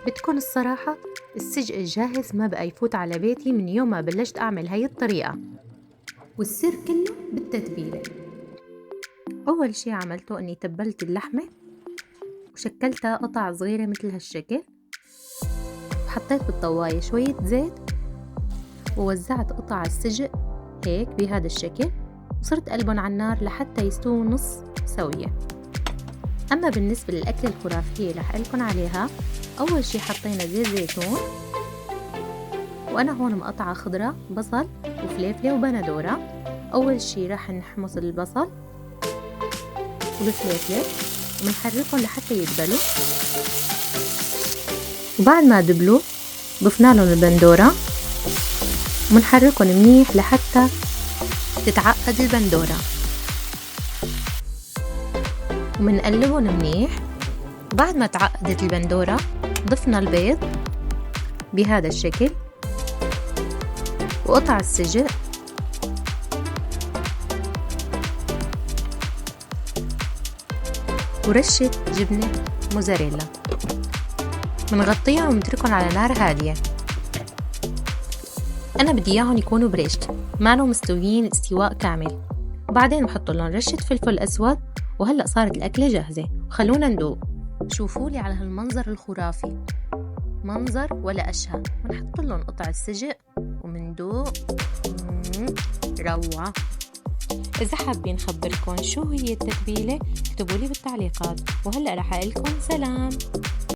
بتكون الصراحة السجق الجاهز ما بقى يفوت على بيتي من يوم ما بلشت أعمل هاي الطريقة، والسر كله بالتتبيلة. أول شي عملته أني تبلت اللحمة وشكلتها قطع صغيرة مثل هالشكل، وحطيت بالطواية شوية زيت ووزعت قطع السجق هيك بهذا الشكل، وصرت قلبهم على النار لحتى يستووا نص سوية. أما بالنسبة للأكلة الخرافية اللي حقلكن عليها، أول شي حطينا زيت زيتون، وأنا هون مقطعة خضرة بصل وفليفلة وبندورة. أول شي راح نحمص البصل والفليفلة ومنحركهم لحتى يدبلوا، وبعد ما دبلوا ضفنا لهم البندورة ومنحركهم منيح لحتى تتعقد البندورة، ومنقلبهم منيح. وبعد ما تعقدت البندورة ضفنا البيض بهذا الشكل وقطع السجق ورشة جبنة موزاريلا. منغطيهم ومنتركهم على نار هادية. أنا بدي إياهم يكونوا بريشت، مانو مستويين استواء كامل. وبعدين بحط لهم رشة فلفل أسود، وهلأ صارت الأكلة جاهزة. خلونا ندوق. شوفولي على هالمنظر الخرافي، منظر ولا أشهى. ونحط لهم قطع السجق ومندوق. روعة. إذا حابين خبركن شو هي التتبيلة اكتبولي بالتعليقات، وهلأ رح أقلكن سلام.